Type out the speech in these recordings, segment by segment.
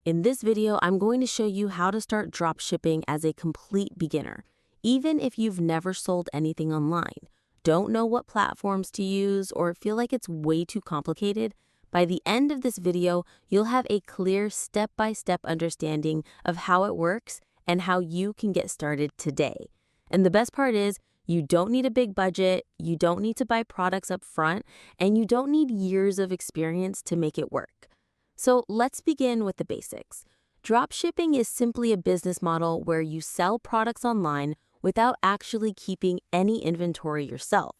In this video, I'm going to show you how to start dropshipping as a complete beginner, even if you've never sold anything online, don't know what platforms to use, or feel like it's way too complicated. By the end of this video, you'll have a clear step-by-step understanding of how it works and how you can get started today. And the best part is, you don't need a big budget, you don't need to buy products up front, and you don't need years of experience to make it work. So let's begin with the basics. Dropshipping is simply a business model where you sell products online without actually keeping any inventory yourself.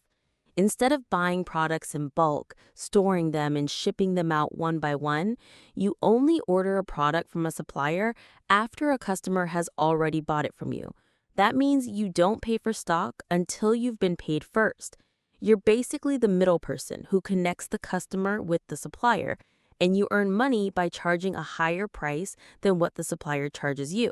Instead of buying products in bulk, storing them, and shipping them out one by one, you only order a product from a supplier after a customer has already bought it from you. That means you don't pay for stock until you've been paid first. You're basically the middle person who connects the customer with the supplier, and you earn money by charging a higher price than what the supplier charges you.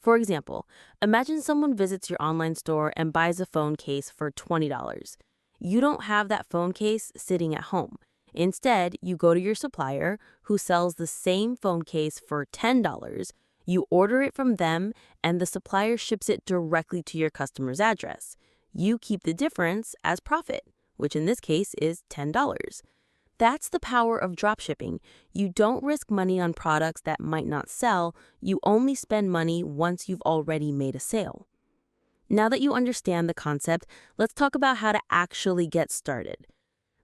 For example, imagine someone visits your online store and buys a phone case for $20. You don't have that phone case sitting at home. Instead, you go to your supplier who sells the same phone case for $10. You order it from them, and the supplier ships it directly to your customer's address. You keep the difference as profit, which in this case is $10. That's the power of dropshipping. You don't risk money on products that might not sell. You only spend money once you've already made a sale. Now that you understand the concept, let's talk about how to actually get started.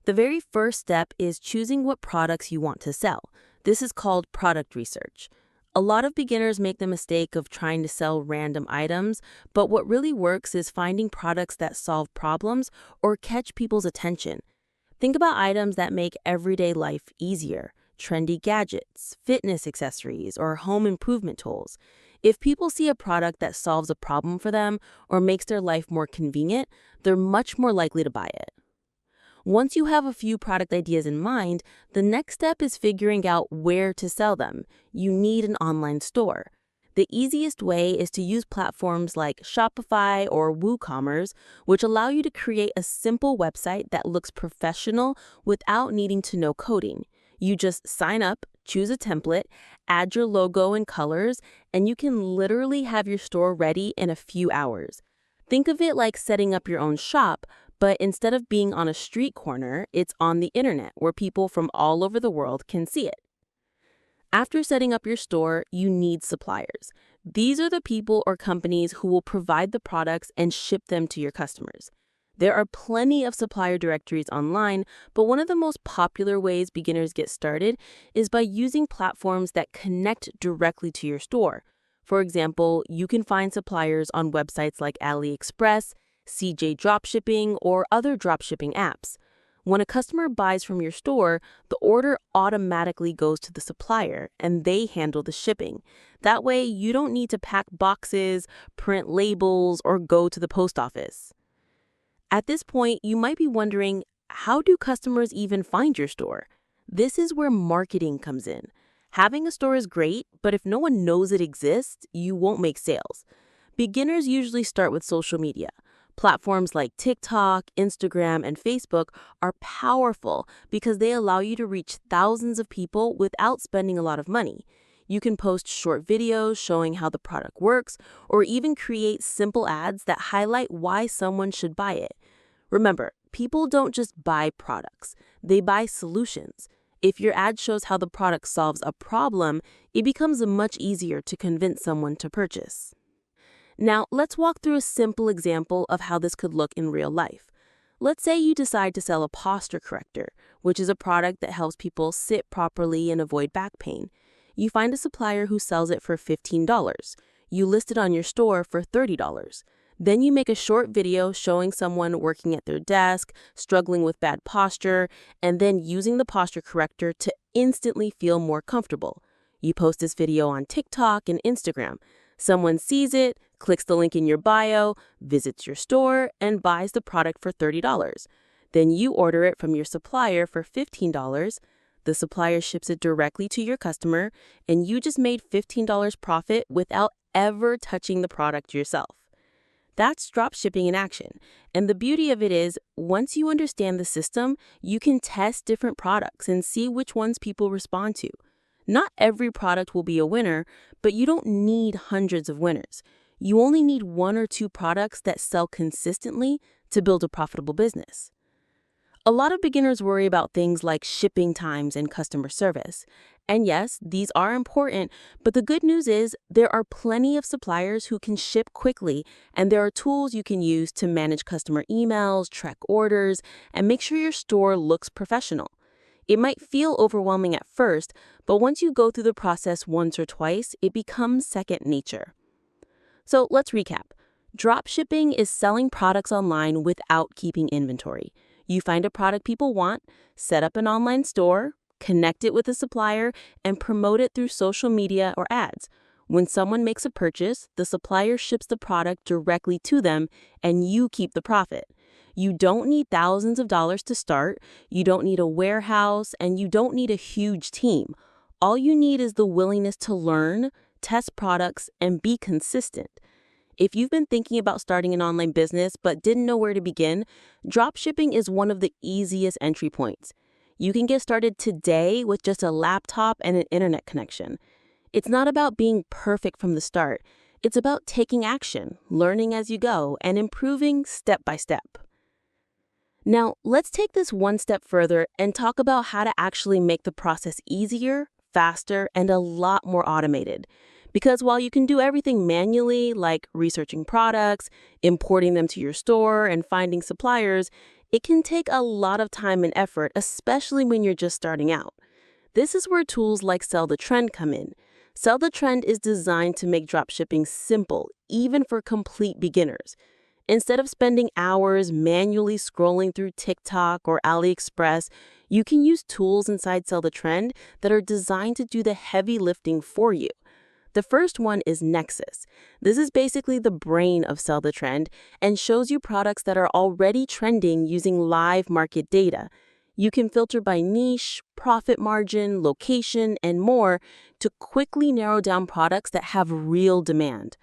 The very first step is choosing what products you want to sell. This is called product research. A lot of beginners make the mistake of trying to sell random items, but what really works is finding products that solve problems or catch people's attention. Think about items that make everyday life easier: trendy gadgets, fitness accessories, or home improvement tools. If people see a product that solves a problem for them or makes their life more convenient, they're much more likely to buy it. Once you have a few product ideas in mind, the next step is figuring out where to sell them. You need an online store. The easiest way is to use platforms like Shopify or WooCommerce, which allow you to create a simple website that looks professional without needing to know coding. You just sign up, choose a template, add your logo and colors, and you can literally have your store ready in a few hours. Think of it like setting up your own shop, but instead of being on a street corner, it's on the internet where people from all over the world can see it. After setting up your store, you need suppliers. These are the people or companies who will provide the products and ship them to your customers. There are plenty of supplier directories online, but one of the most popular ways beginners get started is by using platforms that connect directly to your store. For example, you can find suppliers on websites like AliExpress, CJ Dropshipping, or other dropshipping apps. When a customer buys from your store, the order automatically goes to the supplier, and they handle the shipping. That way, you don't need to pack boxes, print labels, or go to the post office. At this point, you might be wondering, how do customers even find your store? This is where marketing comes in. Having a store is great, but if no one knows it exists, you won't make sales. Beginners usually start with social media. Platforms like TikTok, Instagram, and Facebook are powerful because they allow you to reach thousands of people without spending a lot of money. You can post short videos showing how the product works, or even create simple ads that highlight why someone should buy it. Remember, people don't just buy products, they buy solutions. If your ad shows how the product solves a problem, it becomes much easier to convince someone to purchase. Now, let's walk through a simple example of how this could look in real life. Let's say you decide to sell a posture corrector, which is a product that helps people sit properly and avoid back pain. You find a supplier who sells it for $15. You list it on your store for $30. Then you make a short video showing someone working at their desk, struggling with bad posture, and then using the posture corrector to instantly feel more comfortable. You post this video on TikTok and Instagram. Someone sees it, clicks the link in your bio, visits your store, and buys the product for $30. Then you order it from your supplier for $15. The supplier ships it directly to your customer, and you just made $15 profit without ever touching the product yourself. That's dropshipping in action. And the beauty of it is, once you understand the system, you can test different products and see which ones people respond to. Not every product will be a winner, but you don't need hundreds of winners. You only need one or two products that sell consistently to build a profitable business. A lot of beginners worry about things like shipping times and customer service. And yes, these are important, but the good news is there are plenty of suppliers who can ship quickly, and there are tools you can use to manage customer emails, track orders, and make sure your store looks professional. It might feel overwhelming at first, but once you go through the process once or twice, it becomes second nature. So let's recap. Dropshipping is selling products online without keeping inventory. You find a product people want, set up an online store, connect it with a supplier, and promote it through social media or ads. When someone makes a purchase, the supplier ships the product directly to them, and you keep the profit. You don't need thousands of dollars to start, you don't need a warehouse, and you don't need a huge team. All you need is the willingness to learn, test products, and be consistent. If you've been thinking about starting an online business but didn't know where to begin, dropshipping is one of the easiest entry points. You can get started today with just a laptop and an internet connection. It's not about being perfect from the start. It's about taking action, learning as you go, and improving step by step. Now, let's take this one step further and talk about how to actually make the process easier, faster, and a lot more automated. Because while you can do everything manually, like researching products, importing them to your store, and finding suppliers, it can take a lot of time and effort, especially when you're just starting out. This is where tools like Sell the Trend come in. Sell the Trend is designed to make dropshipping simple, even for complete beginners. Instead of spending hours manually scrolling through TikTok or AliExpress, you can use tools inside Sell the Trend that are designed to do the heavy lifting for you. The first one is Nexus. This is basically the brain of Sell the Trend and shows you products that are already trending using live market data. You can filter by niche, profit margin, location, and more to quickly narrow down products that have real demand.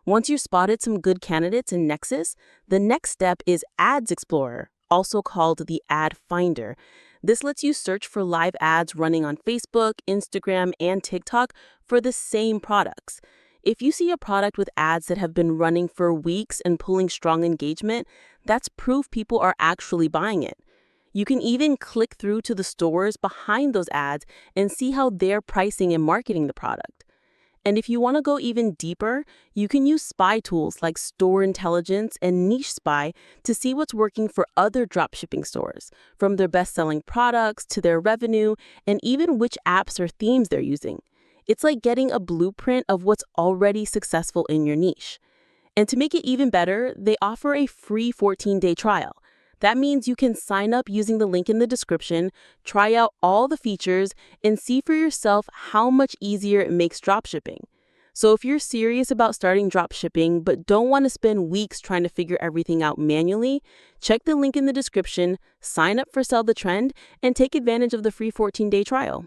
Once you've spotted some good candidates in Nexus, the next step is Ads Explorer, also called the Ad Finder. This lets you search for live ads running on Facebook, Instagram, and TikTok for the same products. If you see a product with ads that have been running for weeks and pulling strong engagement, that's proof people are actually buying it. You can even click through to the stores behind those ads and see how they're pricing and marketing the product. And if you want to go even deeper, you can use spy tools like Store Intelligence and Niche Spy to see what's working for other dropshipping stores, from their best-selling products to their revenue, and even which apps or themes they're using. It's like getting a blueprint of what's already successful in your niche. And to make it even better, they offer a free 14-day trial. That means you can sign up using the link in the description, try out all the features, and see for yourself how much easier it makes dropshipping. So if you're serious about starting dropshipping but don't want to spend weeks trying to figure everything out manually, check the link in the description, sign up for Sell the Trend, and take advantage of the free 14-day trial.